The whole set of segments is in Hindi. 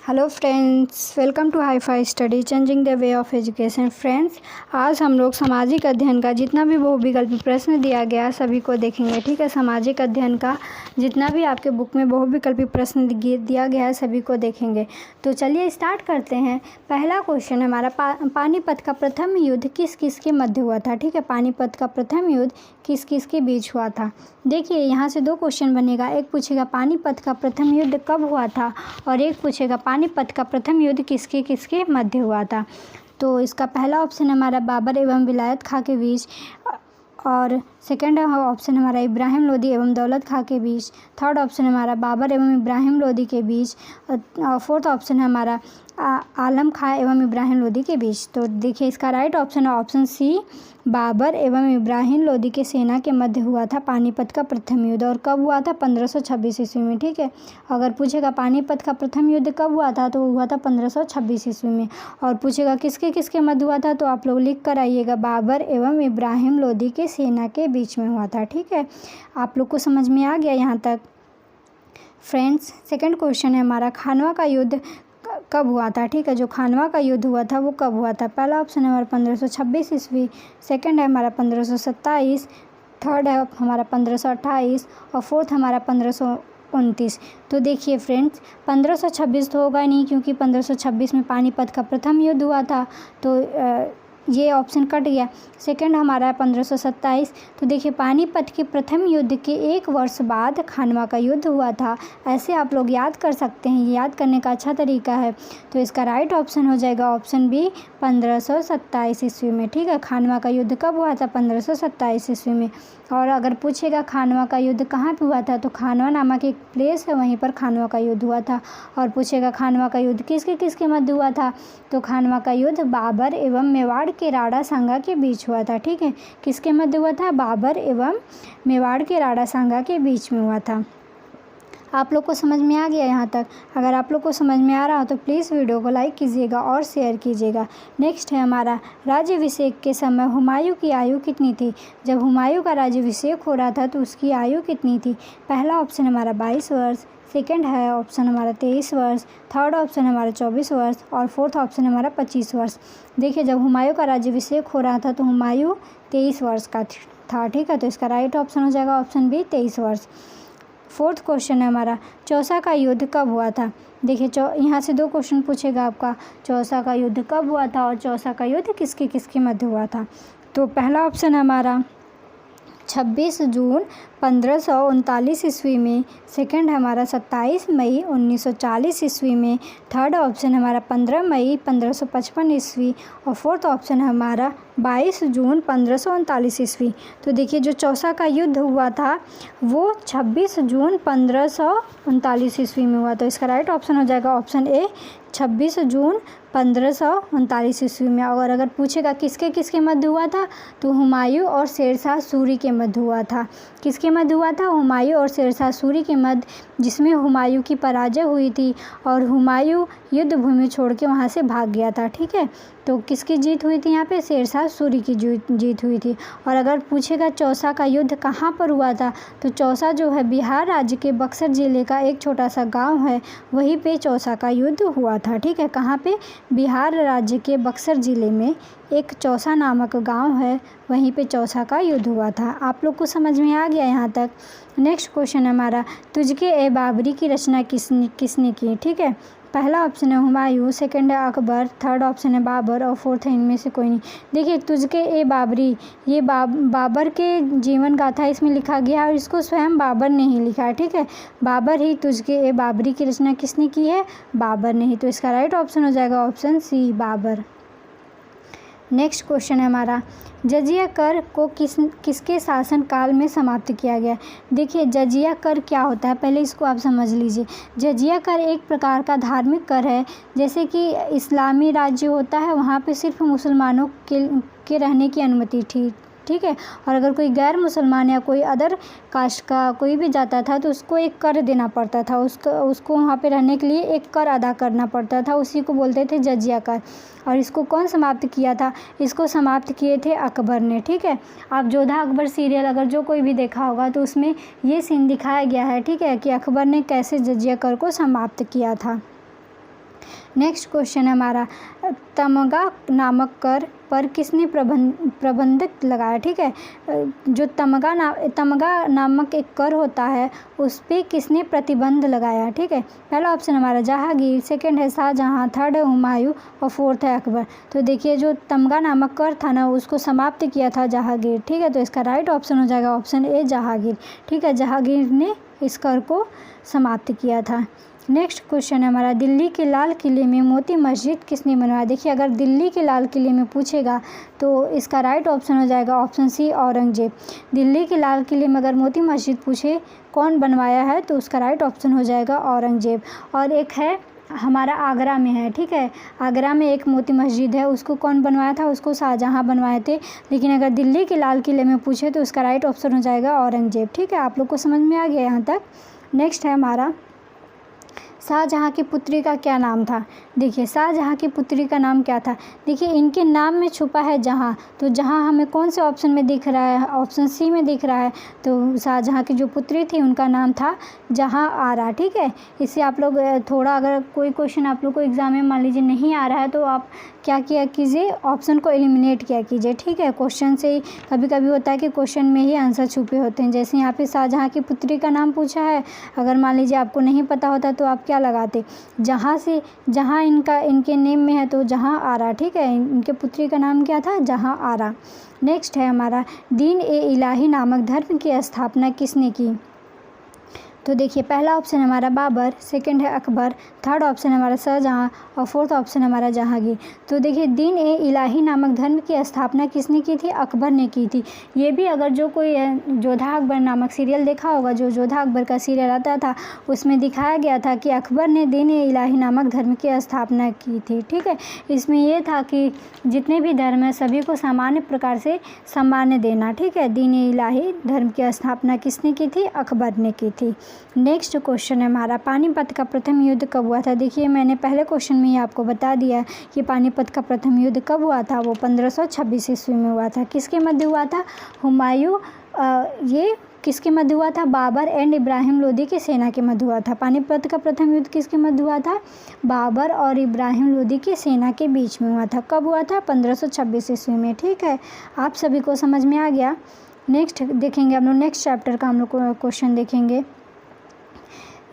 Hello friends, welcome to hi fi study changing the way of education. Friends, आज हम लोग सामाजिक अध्ययन का जितना भी बहुविकल्पी प्रश्न दिया गया सभी को देखेंगे। ठीक है, सामाजिक अध्ययन का जितना भी आपके बुक में बहुविकल्पी प्रश्न दिया गया है सभी को देखेंगे। तो चलिए स्टार्ट करते हैं। पहला क्वेश्चन है हमारा, पानीपत का प्रथम युद्ध किस किस के मध्य हुआ था। ठीक है, पानीपत का प्रथम युद्ध किस किस के बीच हुआ था। देखिए यहाँ से दो क्वेश्चन बनेगा, एक पूछेगा पानीपत का प्रथम युद्ध कब हुआ था और एक पूछेगा पानीपत का प्रथम युद्ध किसके किसके मध्य हुआ था। तो इसका पहला ऑप्शन हमारा बाबर एवं विलायत खां के बीच, और सेकंड ऑप्शन हमारा इब्राहिम लोदी एवं दौलत खां के बीच, थर्ड ऑप्शन हमारा बाबर एवं इब्राहिम लोदी के बीच, और फोर्थ ऑप्शन है हमारा आलम खां एवं इब्राहिम लोदी के बीच। तो देखिए इसका राइट ऑप्शन है ऑप्शन सी, बाबर एवं इब्राहिम लोदी के सेना के मध्य हुआ था पानीपत का प्रथम युद्ध। और कब हुआ था? 1526 ईस्वी में। ठीक है, अगर पूछेगा पानीपत का प्रथम युद्ध कब हुआ था तो हुआ था 1526 ईस्वी में। और पूछेगा किसके किसके मध्य हुआ था तो आप लोग लिख कर आइएगा, बाबर एवं इब्राहिम लोदी के सेना के बीच में हुआ था। ठीक है, आप लोग को समझ में आ गया यहाँ तक। फ्रेंड्स, सेकंड क्वेश्चन है हमारा, खानवा का युद्ध कब हुआ था। ठीक है, जो खानवा का युद्ध हुआ था वो कब हुआ था। पहला ऑप्शन है हमारा 1526 ईस्वी, सेकंड है हमारा 1527, थर्ड है हमारा 1528 और फोर्थ हमारा 1529। तो देखिए फ्रेंड्स, 1526 तो होगा नहीं क्योंकि 1526 में पानीपत का प्रथम युद्ध हुआ था, तो ये ऑप्शन कट गया। सेकंड हमारा है 1527। तो देखिए पानीपत के प्रथम युद्ध के एक वर्ष बाद खानवा का युद्ध हुआ था। ऐसे आप लोग याद कर सकते हैं, याद करने का अच्छा तरीका है। तो इसका राइट ऑप्शन हो जाएगा ऑप्शन बी, 1527 ईस्वी में। ठीक है, खानवा का युद्ध कब हुआ था? 1527 ईस्वी में। और अगर पूछेगा खानवा का युद्ध कहाँ पे हुआ था तो खानवा नामक एक प्लेस है, वहीं पर खानवा का युद्ध हुआ था। और पूछेगा खानवा का युद्ध किसके किसके मध्य हुआ था तो खानवा का युद्ध बाबर एवं मेवाड़ के राणा सांगा के बीच हुआ था। ठीक है, किसके मध्य हुआ था? बाबर एवं मेवाड़ के राणा सांगा के बीच में हुआ था। आप लोग को समझ में आ गया यहाँ तक? अगर आप लोग को समझ में आ रहा हो तो प्लीज़ वीडियो को लाइक कीजिएगा और शेयर कीजिएगा। नेक्स्ट है हमारा, राज्याभिषेक के समय हुमायूं की आयु कितनी थी। जब हुमायूं का राज्याभिषेक हो रहा था तो उसकी आयु कितनी थी। पहला ऑप्शन हमारा 22 वर्ष, सेकंड है ऑप्शन हमारा 23 वर्ष, थर्ड ऑप्शन हमारा 24 वर्ष और फोर्थ ऑप्शन हमारा 25 वर्ष। देखिए जब हुमायूं का राज्याभिषेक हो रहा था तो हुमायूं 23 वर्ष का था। ठीक है, तो इसका राइट ऑप्शन हो जाएगा ऑप्शन बी, 23 वर्ष। फोर्थ क्वेश्चन है हमारा, चौसा का युद्ध कब हुआ था। देखिए यहाँ से दो क्वेश्चन पूछेगा आपका, चौसा का युद्ध कब हुआ था और चौसा का युद्ध किसके किसके मध्य हुआ था। तो पहला ऑप्शन है हमारा 26 जून 1539 ईस्वी में, सेकंड है हमारा 27 मई 1940 ईस्वी में, थर्ड ऑप्शन हमारा 15 मई 1555 ईस्वी और फोर्थ ऑप्शन है हमारा 22 जून 1539 ईस्वी। तो देखिए जो चौसा का युद्ध हुआ था वो 26 जून 1539 ईस्वी में हुआ। तो इसका राइट ऑप्शन हो जाएगा ऑप्शन ए, 26 जून 1539 ईस्वी में। और अगर पूछेगा किसके किसके मध्य हुआ था तो हुमायूं और शेरशाह सूरी के मध्य हुआ था। किसके मध्य हुआ था? हुमायूं और शेरशाह सूरी के मध्य, जिसमें हुमायूं की पराजय हुई थी और हुमायूं युद्ध भूमि छोड़ के वहाँ से भाग गया था। ठीक है, तो किसकी जीत हुई थी यहाँ पे? शेरशाह सूरी की जीत हुई थी। और अगर पूछेगा चौसा का युद्ध कहाँ पर हुआ था तो चौसा जो है बिहार राज्य के बक्सर ज़िले का एक छोटा सा गांव है, वहीं पे चौसा का युद्ध हुआ था। ठीक है, कहाँ पे? बिहार राज्य के बक्सर ज़िले में एक चौसा नामक गांव है, वहीं पे चौसा का युद्ध हुआ था। आप लोग को समझ में आ गया यहाँ तक। नेक्स्ट क्वेश्चन हमारा, तुझके ए बाबरी की रचना किसने की। ठीक है, पहला ऑप्शन है हुमायूं, सेकंड है अकबर, थर्ड ऑप्शन है बाबर और फोर्थ है इनमें से कोई नहीं। देखिए तुझके ए बाबरी, ये बाबर के जीवन गाथा इसमें लिखा गया है और इसको स्वयं बाबर ने ही लिखा है। ठीक है, बाबर ही तुझके ए बाबरी की रचना किसने की है? बाबर ने ही। तो इसका राइट ऑप्शन हो जाएगा option C, Babur. Next question है हमारा, जजिया कर को किसके शासन काल में समाप्त किया गया। देखिए जजिया कर क्या होता है पहले इसको आप समझ लीजिए। जजिया कर एक प्रकार का धार्मिक कर है, जैसे कि इस्लामी राज्य होता है वहाँ पे सिर्फ मुसलमानों के रहने की अनुमति थी। ठीक है, और अगर कोई गैर मुसलमान या कोई अदर कास्ट का कोई भी जाता था तो उसको एक कर देना पड़ता था, उसको वहाँ पे रहने के लिए एक कर अदा करना पड़ता था, उसी को बोलते थे जजिया कर। और इसको कौन समाप्त किया था? इसको समाप्त किए थे अकबर ने। ठीक है, आप जोधा अकबर सीरियल अगर जो कोई भी देखा होगा तो उसमें ये सीन दिखाया गया है। ठीक है, कि अकबर ने कैसे जजिया कर को समाप्त किया था। नेक्स्ट क्वेश्चन है हमारा, तमगा नामक कर पर किसने प्रतिबंध लगाया। ठीक है, जो तमगा नामक एक कर होता है उस पर किसने प्रतिबंध लगाया। ठीक है, पहला ऑप्शन हमारा जहांगीर, सेकंड है शाहजहां, थर्ड है हुमायूं और फोर्थ है अकबर। तो देखिए जो तमगा नामक कर था ना उसको समाप्त किया था जहांगीर। ठीक है, तो इसका राइट ऑप्शन हो जाएगा ऑप्शन ए जहांगीर। ठीक है, जहांगीर ने इस कर को समाप्त किया था। नेक्स्ट क्वेश्चन है हमारा, दिल्ली के लाल किले में मोती मस्जिद किसने बनवाया। देखिए अगर दिल्ली के लाल किले में पूछेगा तो इसका राइट ऑप्शन हो जाएगा ऑप्शन सी औरंगजेब। दिल्ली के लाल किले में अगर मोती मस्जिद पूछे कौन बनवाया है तो उसका राइट ऑप्शन हो जाएगा औरंगजेब। और एक है हमारा आगरा में है। ठीक है, आगरा में एक मोती मस्जिद है, उसको कौन बनवाया था, उसको शाहजहां बनवाए थे। लेकिन अगर दिल्ली के लाल किले में पूछे तो उसका राइट ऑप्शन हो जाएगा औरंगजेब। ठीक है, आप लोग को समझ में आ गया यहाँ तक। नेक्स्ट है हमारा, शाहजहां की पुत्री का क्या नाम था। देखिए शाहजहां की पुत्री का नाम क्या था। देखिए इनके नाम में छुपा है जहां, तो जहां हमें कौन से ऑप्शन में दिख रहा है, ऑप्शन सी में दिख रहा है। तो शाहजहां की जो पुत्री थी उनका नाम था जहां आरा। ठीक है, इससे आप लोग थोड़ा, अगर कोई क्वेश्चन आप लोग को एग्जाम में मान लीजिए नहीं आ रहा है तो आप क्या किया कीजिए, ऑप्शन को एलिमिनेट किया कीजिए। ठीक है, क्वेश्चन से ही कभी कभी होता है कि क्वेश्चन में ही आंसर छुपे होते हैं। जैसे यहाँ पे शाहजहां की पुत्री का नाम पूछा है, अगर मान लीजिए आपको नहीं पता होता तो आप क्या लगाते, जहां इनके नेम में है तो जहां आरा। ठीक है, इनके पुत्री का नाम क्या था, जहां आरा। नेक्स्ट है हमारा, दीन ए इलाही नामक धर्म की स्थापना किसने की। तो देखिए पहला ऑप्शन हमारा बाबर, सेकंड है अकबर, थर्ड ऑप्शन हमारा शाहजहां और फोर्थ ऑप्शन हमारा जहांगीर। तो देखिए दीन ए इलाही नामक धर्म की स्थापना किसने की थी, अकबर ने की थी। ये भी अगर जो कोई जोधा अकबर नामक सीरियल देखा होगा, जो जोधा अकबर का सीरियल आता था उसमें दिखाया गया था कि अकबर ने दीन ए इलाही नामक धर्म की स्थापना की थी। ठीक है, इसमें यह था कि जितने भी धर्म है सभी को सामान्य प्रकार से सम्मान देना। ठीक है, दीन ए इलाही धर्म की स्थापना किसने की थी, अकबर ने की थी। नेक्स्ट क्वेश्चन है हमारा, पानीपत का प्रथम युद्ध कब हुआ था। देखिए मैंने पहले क्वेश्चन में ही आपको बता दिया कि पानीपत का प्रथम युद्ध कब हुआ था, वो 1526 ईस्वी में हुआ था। किसके मध्य हुआ था, हुमायूं, ये किसके मध्य हुआ था, बाबर एंड इब्राहिम लोदी की सेना के मध्य हुआ था। पानीपत का प्रथम युद्ध किसके मध्य हुआ था, बाबर और इब्राहिम लोदी की सेना के बीच में हुआ था। कब हुआ था, 1526 ईस्वी में। ठीक है, आप सभी को समझ में आ गया। नेक्स्ट देखेंगे हम लोग, नेक्स्ट चैप्टर का हम लोग क्वेश्चन देखेंगे।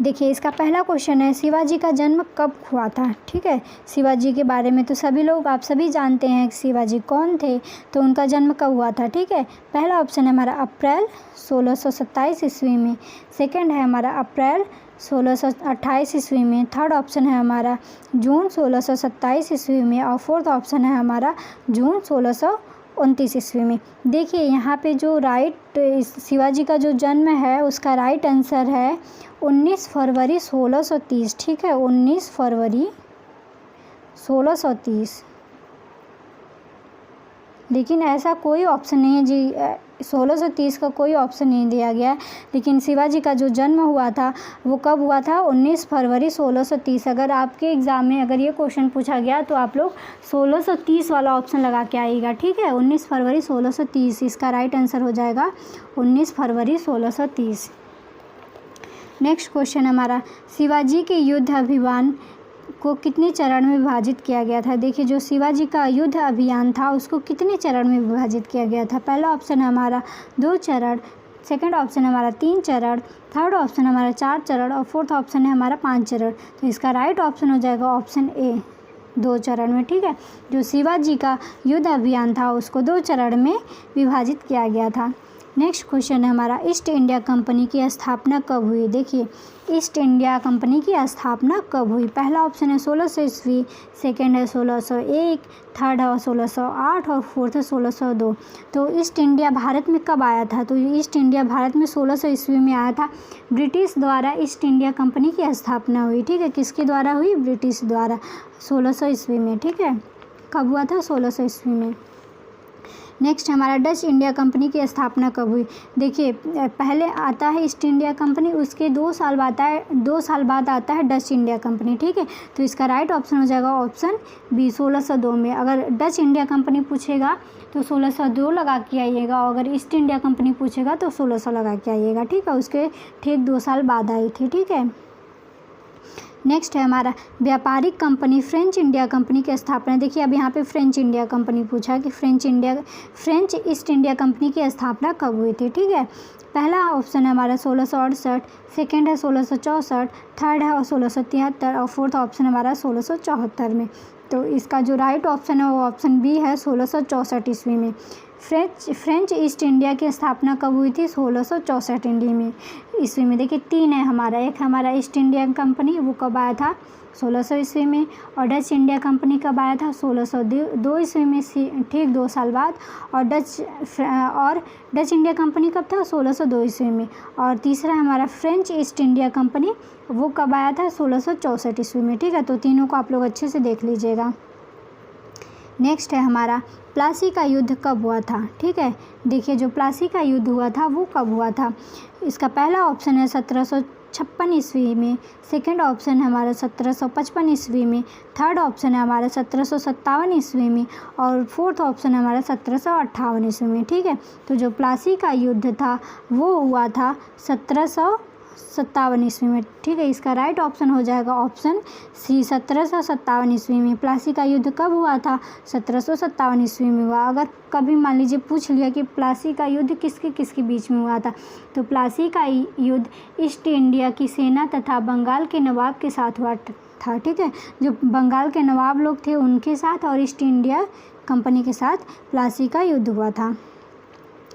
देखिए इसका पहला क्वेश्चन है, शिवाजी का जन्म कब हुआ था। ठीक है, शिवाजी के बारे में तो सभी लोग, आप सभी जानते हैं कि शिवाजी कौन थे, तो उनका जन्म कब हुआ था। ठीक है, पहला ऑप्शन है हमारा अप्रैल 1627 ईस्वी में, सेकंड है हमारा अप्रैल 1628 ईस्वी में, थर्ड ऑप्शन है हमारा जून 1627 ईस्वी में और फोर्थ ऑप्शन है हमारा जून 1629 ईस्वी में। देखिए यहाँ पे जो राइट शिवाजी का जो जन्म है उसका राइट आंसर है 19 फरवरी 1630। ठीक है, 19 फरवरी 1630। लेकिन ऐसा कोई ऑप्शन नहीं है जी, 1630 का कोई ऑप्शन नहीं दिया गया है। लेकिन शिवाजी का जो जन्म हुआ था वो कब हुआ था, 19 फरवरी 1630। अगर आपके एग्ज़ाम में अगर ये क्वेश्चन पूछा गया तो आप लोग 1630 वाला ऑप्शन लगा के आइएगा। ठीक है, 19 फरवरी 1630 इसका राइट आंसर हो जाएगा 19 फरवरी 1630। नेक्स्ट क्वेश्चन हमारा, शिवाजी के युद्ध अभियान को कितने चरण में विभाजित किया गया था। देखिए जो शिवाजी का युद्ध अभियान था उसको कितने चरण में विभाजित किया गया था। पहला ऑप्शन है हमारा 2 चरण, सेकंड ऑप्शन है हमारा 3 चरण, थर्ड ऑप्शन है हमारा 4 चरण और फोर्थ ऑप्शन है हमारा 5 चरण। तो इसका राइट ऑप्शन हो जाएगा ऑप्शन ए, 2 चरण में। ठीक है, जो शिवाजी का युद्ध अभियान था उसको 2 चरण में विभाजित किया गया था। नेक्स्ट क्वेश्चन है हमारा, ईस्ट इंडिया कंपनी की स्थापना कब हुई। देखिए ईस्ट इंडिया कंपनी की स्थापना कब हुई। पहला ऑप्शन है 1600 ईस्वी, सेकेंड है 1601, थर्ड है 1608 और फोर्थ है 1602। तो ईस्ट इंडिया भारत में कब आया था, तो ईस्ट इंडिया भारत में 1600 ईस्वी में आया था। ब्रिटिश द्वारा ईस्ट इंडिया कंपनी की स्थापना हुई। ठीक है, किसके द्वारा हुई, ब्रिटिश द्वारा, 1600 ईस्वी में। ठीक है, कब हुआ था, 1600 ईस्वी में। नेक्स्ट हमारा डच इंडिया कंपनी की स्थापना कब हुई। देखिए पहले आता है ईस्ट इंडिया कंपनी, उसके 2 साल बाद आता है डच इंडिया कंपनी। ठीक है, तो इसका राइट ऑप्शन हो जाएगा ऑप्शन बी, 1602 में। अगर डच इंडिया कंपनी पूछेगा तो 1602 लगा के आइएगा, और अगर ईस्ट इंडिया कंपनी पूछेगा तो 1600 लगा के आइएगा। ठीक है, उसके ठीक 2 साल बाद आई थी। ठीक है, नेक्स्ट है हमारा व्यापारिक कंपनी फ्रेंच इंडिया कंपनी की स्थापना। देखिए अब यहाँ पे फ्रेंच इंडिया कंपनी पूछा कि फ्रेंच ईस्ट इंडिया कंपनी की स्थापना कब हुई थी। ठीक है, पहला ऑप्शन है हमारा 1668, सेकेंड है 1664, थर्ड है 1673 और फोर्थ ऑप्शन हमारा 1674 में। तो इसका जो राइट ऑप्शन है वो ऑप्शन बी है 1664 ईस्वी में। फ्रेंच ईस्ट इंडिया की स्थापना कब हुई थी? 1664 ईस्वी में। देखिए तीन है हमारा, एक हमारा ईस्ट इंडिया कंपनी, वो कब आया था? 1600 ईस्वी में। और डच इंडिया कंपनी कब आया था? 1602 ईस्वी में, ठीक 2 साल बाद। और डच इंडिया कंपनी कब था? 1602 ईस्वी में। और तीसरा हमारा फ्रेंच ईस्ट इंडिया कंपनी, वो कब आया था? 1664 ईस्वी में। ठीक है, तो तीनों को आप लोग अच्छे से देख लीजिएगा। नेक्स्ट है हमारा प्लासी का युद्ध कब हुआ था? ठीक है, देखिए जो प्लासी का युद्ध हुआ था वो कब हुआ था? इसका पहला ऑप्शन है 1756 ईस्वी में, सेकंड ऑप्शन है हमारा 1755 ईस्वी में, थर्ड ऑप्शन है हमारा 1757 ईस्वी में और फोर्थ ऑप्शन है हमारा 1758 ईस्वी में। ठीक है, तो जो प्लासी का युद्ध था वो हुआ था 1757 ईस्वी में। ठीक है, इसका राइट ऑप्शन हो जाएगा ऑप्शन सी 1757 ईस्वी में। प्लासी का युद्ध कब हुआ था? 1757 ईस्वी में हुआ। अगर कभी मान लीजिए पूछ लिया कि प्लासी का युद्ध किसके बीच में हुआ था, तो प्लासी का युद्ध ईस्ट इंडिया की सेना तथा बंगाल के नवाब के साथ हुआ था। ठीक है, जो बंगाल के नवाब लोग थे उनके साथ और ईस्ट इंडिया कंपनी के साथ प्लासी का युद्ध हुआ था।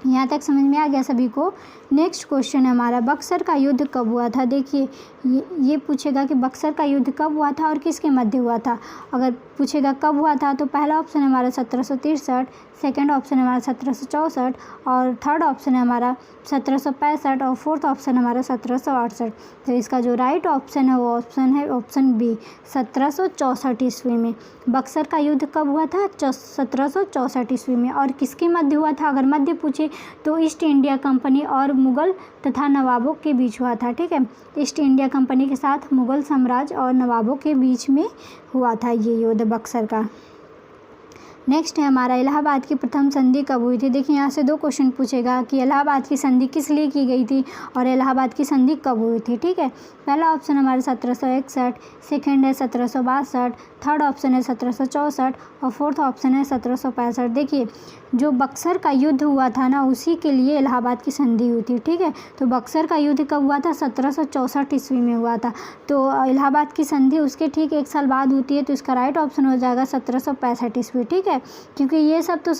यहाँ तक समझ में आ गया सभी को। नेक्स्ट क्वेश्चन है हमारा बक्सर का युद्ध कब हुआ था? देखिए ये पूछेगा कि बक्सर का युद्ध कब हुआ था और किसके मध्य हुआ था। अगर पूछेगा कब हुआ था तो पहला ऑप्शन है हमारा 1763, सेकंड ऑप्शन है हमारा 1764 और थर्ड ऑप्शन है हमारा 1765 और फोर्थ ऑप्शन है हमारा 1768। तो इसका जो राइट ऑप्शन है वो ऑप्शन है ऑप्शन बी 1764 ईस्वी में। बक्सर का युद्ध कब हुआ था? 1764 ईस्वी में। और किसके मध्य हुआ था? अगर मध्य पूछे तो ईस्ट इंडिया कंपनी और मुग़ल तथा नवाबों के बीच हुआ था। ठीक है, ईस्ट इंडिया कंपनी के साथ मुग़ल साम्राज्य और नवाबों के बीच में हुआ था ये युद्ध बक्सर का। नेक्स्ट है हमारा इलाहाबाद की प्रथम संधि कब हुई थी? देखिए यहाँ से 2 क्वेश्चन पूछेगा कि इलाहाबाद की संधि किस लिए की गई थी और इलाहाबाद की संधि कब हुई थी। ठीक है, पहला ऑप्शन हमारा 1761, सेकंड है 1762, थर्ड ऑप्शन है 1764 और फोर्थ ऑप्शन है 1765। देखिए जो बक्सर का युद्ध हुआ था ना उसी के लिए इलाहाबाद की संधि हुई थी। ठीक है, तो बक्सर का युद्ध कब हुआ था? 1764 ईस्वी में हुआ था। तो इलाहाबाद की संधि उसके ठीक 1 साल बाद होती है, तो इसका राइट ऑप्शन हो जाएगा 1765 ईस्वी। ठीक है, क्योंकि ये सब तो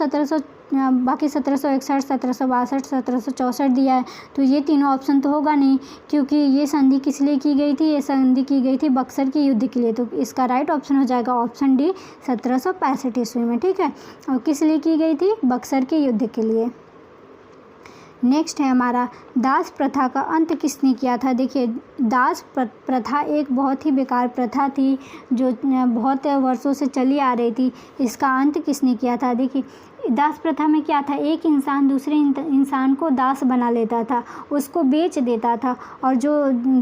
बाकी 1761, 1762, 1764 दिया है, तो ये तीनों ऑप्शन तो होगा नहीं, क्योंकि ये संधि किस लिए की गई थी? ये संधि की गई थी बक्सर के युद्ध के लिए। तो इसका राइट ऑप्शन हो जाएगा ऑप्शन डी 1765 ईस्वी में। ठीक है, और किस लिए की गई थी? बक्सर के युद्ध के लिए। नेक्स्ट है हमारा दास प्रथा का अंत किसने किया था? देखिए दास प्रथा एक बहुत ही बेकार प्रथा थी जो बहुत वर्षों से चली आ रही थी। इसका अंत किसने किया था? देखिए दास प्रथा में क्या था, एक इंसान दूसरे इंसान को दास बना लेता था, उसको बेच देता था, और जो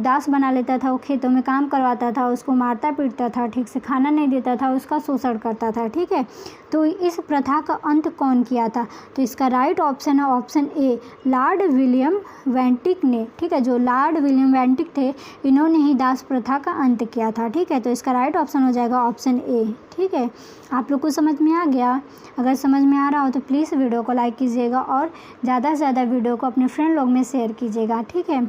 दास बना लेता था वो खेतों में काम करवाता था, उसको मारता पीटता था, ठीक से खाना नहीं देता था, उसका शोषण करता था। ठीक है, तो इस प्रथा का अंत कौन किया था? तो इसका राइट ऑप्शन है ऑप्शन ए लॉर्ड विलियम वेंटिक ने। ठीक है, जो लॉर्ड विलियम वेंटिक थे इन्होंने ही दास प्रथा का अंत किया था। ठीक है, तो इसका राइट ऑप्शन हो जाएगा ऑप्शन ए। ठीक है, आप लोग को समझ में आ गया? अगर समझ में आ रहा हो तो प्लीज़ वीडियो को लाइक कीजिएगा और ज़्यादा से ज़्यादा वीडियो को अपने फ्रेंड लोग में शेयर कीजिएगा। ठीक है,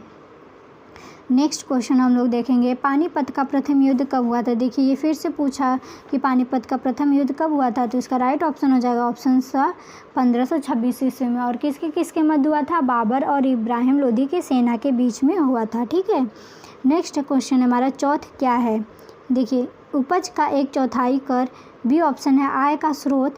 नेक्स्ट क्वेश्चन हम लोग देखेंगे पानीपत का प्रथम युद्ध कब हुआ था? देखिए ये फिर से पूछा कि पानीपत का प्रथम युद्ध कब हुआ था, तो इसका राइट ऑप्शन हो जाएगा ऑप्शन सा 1526 ईस्वी में। और किसके मध्य हुआ था? बाबर और इब्राहिम लोदी के सेना के बीच में हुआ था। ठीक है, नेक्स्ट क्वेश्चन हमारा चौथ क्या है? देखिए उपज का 1/4 कर, बी ऑप्शन है आय का स्रोत,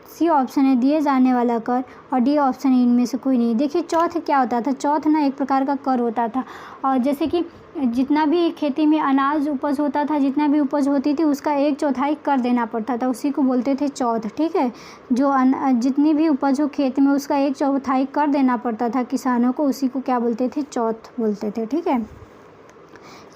सी ऑप्शन है दिए जाने वाला कर और डी ऑप्शन है इनमें से कोई नहीं। देखिए चौथ क्या होता था? चौथ ना एक प्रकार का कर होता था, और जैसे कि जितना भी खेती में अनाज उपज होता था, जितना भी उपज होती थी उसका 1/4 कर देना पड़ता था, उसी को बोलते थे चौथ। ठीक है, जो जितनी भी उपज हो खेत में उसका 1/4 कर देना पड़ता था किसानों को, उसी को क्या बोलते थे? चौथ बोलते थे। ठीक है,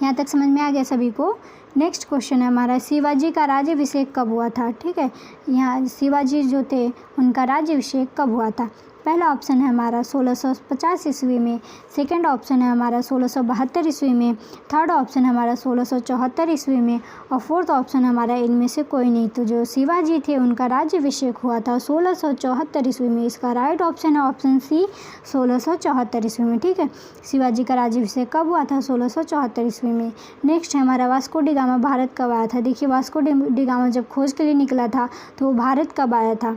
यहाँ तक समझ में आ गया सभी को? नेक्स्ट क्वेश्चन है हमारा शिवाजी का राज्याभिषेक कब हुआ था? ठीक है, यहाँ शिवाजी जो थे उनका राज्याभिषेक कब हुआ था? पहला ऑप्शन है हमारा 1650 ईस्वी में, सेकंड ऑप्शन है हमारा 1672 ईस्वी में, थर्ड ऑप्शन है हमारा 1674 ईस्वी में और फोर्थ ऑप्शन हमारा इनमें से कोई नहीं। तो जो शिवाजी थे उनका राज्याभिषेक हुआ था 1674 ईस्वी में। इसका राइट ऑप्शन है ऑप्शन सी 1674 ईस्वी में। ठीक है, शिवाजी का राज्याभिषेक कब हुआ था? 1674 ईस्वी में। नेक्स्ट है हमारा वास्को डी गामा भारत कब आया था? देखिए वास्को डी गामा जब खोज के लिए निकला था तो वो भारत कब आया था?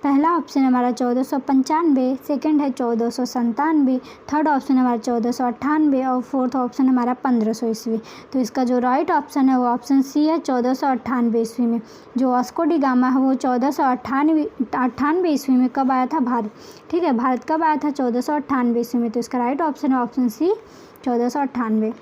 पहला ऑप्शन है हमारा 1495, सेकंड है 1497, थर्ड ऑप्शन है हमारा 1498 और फोर्थ ऑप्शन हमारा 1500 ईस्वी। तो इसका जो राइट ऑप्शन है वो ऑप्शन सी है 1498 ईस्वी में। जो वास्को डी गामा है वो 1498 ईस्वी में कब आया था? भारत। ठीक है, भारत कब आया था? 1498 ईस्वी में। तो इसका राइट ऑप्शन है ऑप्शन सी 1498।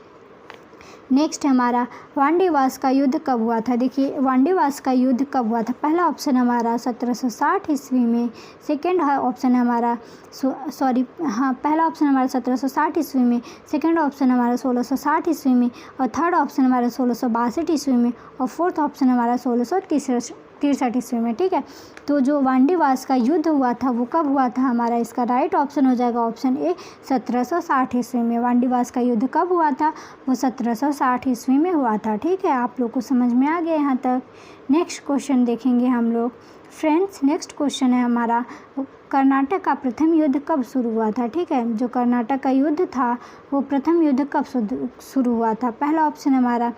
नेक्स्ट है हमारा वांडीवास का युद्ध कब हुआ था? देखिए वांडीवास का युद्ध कब हुआ था? पहला ऑप्शन हमारा 1760 ईस्वी में, सेकंड ऑप्शन है हमारा पहला ऑप्शन हमारा 1760 ईस्वी में, सेकंड ऑप्शन हमारा 1660 ईस्वी में और थर्ड ऑप्शन हमारा 1662 ईस्वी में और फोर्थ ऑप्शन हमारा 1663 ईस्वी में। ठीक है, तो जो वांडीवास का युद्ध हुआ था वो कब हुआ था हमारा? इसका राइट ऑप्शन हो जाएगा ऑप्शन ए 1760 ईस्वी में। वांडीवास का युद्ध कब हुआ था? वो 1760 ईस्वी में हुआ था। ठीक है, आप लोग को समझ में आ गया यहाँ तक। नेक्स्ट क्वेश्चन देखेंगे हम लोग फ्रेंड्स। नेक्स्ट क्वेश्चन है हमारा कर्नाटक का प्रथम युद्ध कब शुरू हुआ था? ठीक है, जो कर्नाटक का युद्ध था वो प्रथम युद्ध कब शुरू हुआ था? पहला ऑप्शन हमारा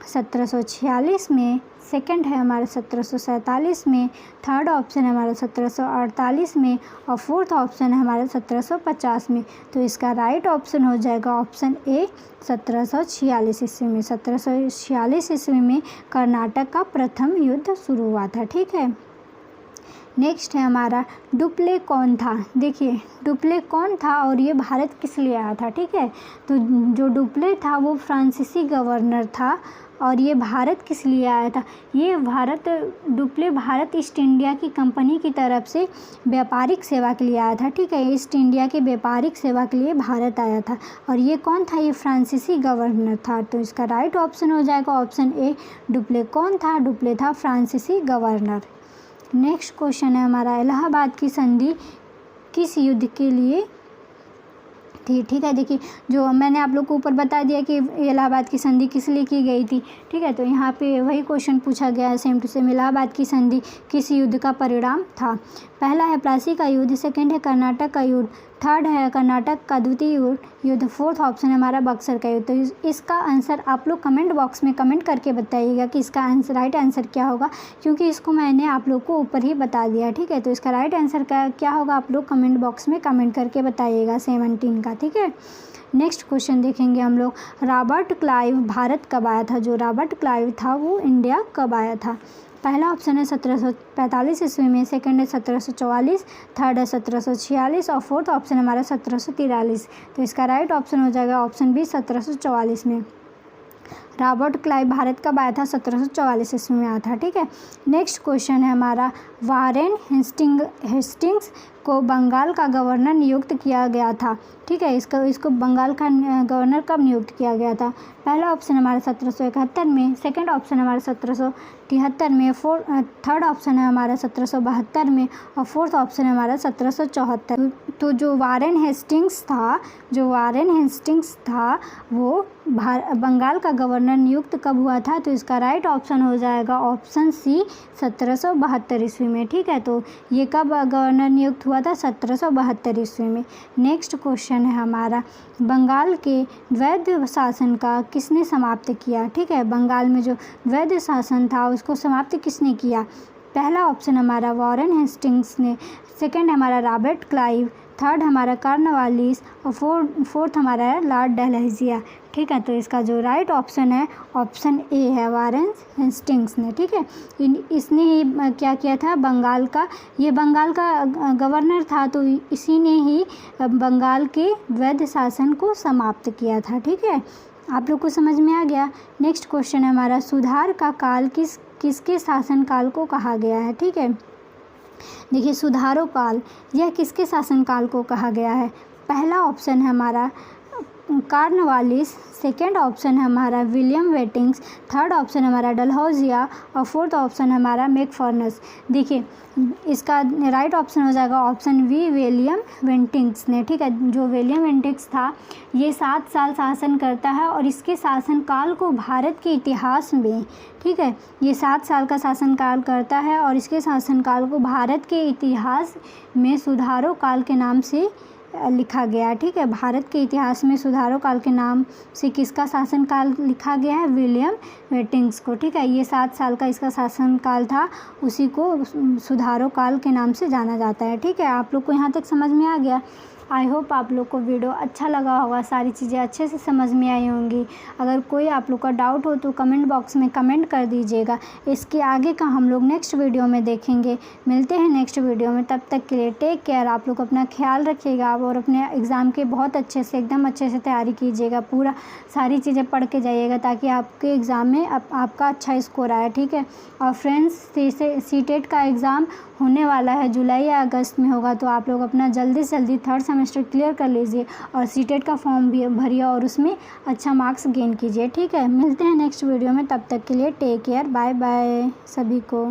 1746 में, सेकंड है हमारा 1747 में, थर्ड ऑप्शन है हमारा 1748 में और फोर्थ ऑप्शन है हमारा 1750 में। तो इसका राइट ऑप्शन हो जाएगा ऑप्शन ए 1746 ईस्वी में। 1746 ईस्वी में कर्नाटक का प्रथम युद्ध शुरू हुआ था। ठीक है, नेक्स्ट है हमारा डुप्ले कौन था? देखिए डुप्ले कौन था और ये भारत किस लिए आया था? ठीक है, तो जो डुप्ले था वो फ्रांसीसी गवर्नर था और ये भारत किस लिए आया था? ये डुप्ले भारत ईस्ट इंडिया की कंपनी की तरफ से व्यापारिक सेवा के लिए आया था। ठीक है, ईस्ट इंडिया के व्यापारिक सेवा के लिए भारत आया था और ये कौन था? ये फ्रांसीसी गवर्नर था। तो इसका राइट ऑप्शन हो जाएगा ऑप्शन ए। डुप्ले कौन था? डुप्ले था फ्रांसीसी गवर्नर। नेक्स्ट क्वेश्चन है हमारा इलाहाबाद की संधि किस युद्ध के लिए थी? ठीक है, देखिए जो मैंने आप लोग को ऊपर बता दिया कि इलाहाबाद की संधि किस लिए की गई थी। ठीक है, तो यहाँ पे वही क्वेश्चन पूछा गया है सेम टू सेम। इलाहाबाद की संधि किस युद्ध का परिणाम था? पहला है प्लासी का युद्ध, सेकंड है कर्नाटक का युद्ध, थर्ड है कर्नाटक का द्वितीय युद्ध, फोर्थ ऑप्शन है हमारा बक्सर का युद्ध। तो इसका आंसर आप लोग कमेंट बॉक्स में कमेंट करके बताइएगा कि इसका आंसर राइट आंसर क्या होगा, क्योंकि इसको मैंने आप लोग को ऊपर ही बता दिया। ठीक है, तो इसका राइट आंसर क्या होगा आप लोग कमेंट बॉक्स में कमेंट करके बताइएगा 17 का। ठीक है, नेक्स्ट क्वेश्चन देखेंगे हम लोग रॉबर्ट क्लाइव भारत कब आया था? जो रॉबर्ट क्लाइव था वो इंडिया कब आया था? पहला ऑप्शन है 1745 ईस्वी में, सेकंड है 1744, थर्ड है 1746 और फोर्थ ऑप्शन हमारा 1743। तो इसका राइट ऑप्शन हो जाएगा ऑप्शन बी 1744 में। रॉबर्ट क्लाइव भारत कब आया था? 1744 ईस्वी में आया था। ठीक है, नेक्स्ट क्वेश्चन है हमारा वारेन हेस्टिंग्स को बंगाल का गवर्नर नियुक्त किया गया था। ठीक है, इसको बंगाल का गवर्नर कब नियुक्त किया गया था? पहला ऑप्शन हमारा 1771 में, सेकंड ऑप्शन हमारा 1773 में, थर्ड ऑप्शन है हमारा 1772 में और फोर्थ ऑप्शन है हमारा 1774। तो जो वारेन हेस्टिंग्स था वो बंगाल का गवर्नर नियुक्त कब हुआ था? तो इसका राइट ऑप्शन हो जाएगा ऑप्शन सी 1772 ईस्वी में। ठीक है, तो ये कब गवर्नर नियुक्त हुआ था? 1772 ईस्वी में। नेक्स्ट क्वेश्चन है हमारा बंगाल के वैध शासन का किसने समाप्त किया? ठीक है, बंगाल में जो वैध शासन था उसको समाप्त किसने किया? पहला ऑप्शन हमारा वारेन हेस्टिंग्स ने, सेकंड हमारा रॉबर्ट क्लाइव, थर्ड हमारा कॉर्नवालिस और फोर्थ हमारा है लॉर्ड डलहौजी। ठीक है, तो इसका जो राइट ऑप्शन है ऑप्शन ए है वारेन हेस्टिंग्स ने। ठीक है, इसने ही क्या किया था? बंगाल का गवर्नर था, तो इसी ने ही बंगाल के वैध शासन को समाप्त किया था। ठीक है, आप लोग को समझ में आ गया। नेक्स्ट क्वेश्चन है हमारा सुधार का काल किसके शासन काल को कहा गया है? ठीक है, देखिए सुधारो काल यह किसके शासन काल को कहा गया है? पहला ऑप्शन है हमारा कार्नवालिस, सेकेंड ऑप्शन है हमारा विलियम वेटिंग्स, थर्ड ऑप्शन हमारा डलहौजिया और फोर्थ ऑप्शन हमारा मैकफर्नस। देखिए इसका राइट ऑप्शन हो जाएगा ऑप्शन बी विलियम वेंटिंग्स ने। ठीक है, जो विलियम वेंटिंग्स था ये 7 साल शासन करता है और इसके शासनकाल को भारत के इतिहास में, ठीक है, ये 7 साल का शासनकाल करता है और इसके शासनकाल को भारत के इतिहास में सुधारों काल के नाम से लिखा गया। ठीक है, भारत के इतिहास में सुधारों काल के नाम से किसका शासनकाल लिखा गया है? विलियम वेटिंग्स को। ठीक है, ये 7 साल का इसका शासनकाल था, उसी को सुधारों काल के नाम से जाना जाता है। ठीक है, आप लोग को यहाँ तक समझ में आ गया। आई होप आप लोग को वीडियो अच्छा लगा होगा, सारी चीज़ें अच्छे से समझ में आई होंगी। अगर कोई आप लोग का डाउट हो तो कमेंट बॉक्स में कमेंट कर दीजिएगा। इसके आगे का हम लोग नेक्स्ट वीडियो में देखेंगे। मिलते हैं नेक्स्ट वीडियो में, तब तक के लिए टेक केयर। आप लोग अपना ख्याल रखिएगा और अपने एग्ज़ाम के बहुत अच्छे से, एकदम अच्छे से तैयारी कीजिएगा। पूरा सारी चीज़ें पढ़ के जाइएगा ताकि आपके एग्ज़ाम में आपका अच्छा स्कोर आए। ठीक है, और फ्रेंड्स सीटेट का एग्ज़ाम होने वाला है, जुलाई या अगस्त में होगा, तो आप लोग अपना जल्दी से जल्दी 3rd सेमेस्टर क्लियर कर लीजिए और सीटेट का फॉर्म भी भरिए और उसमें अच्छा मार्क्स गेन कीजिए। ठीक है, मिलते हैं नेक्स्ट वीडियो में, तब तक के लिए टेक केयर, बाय बाय सभी को।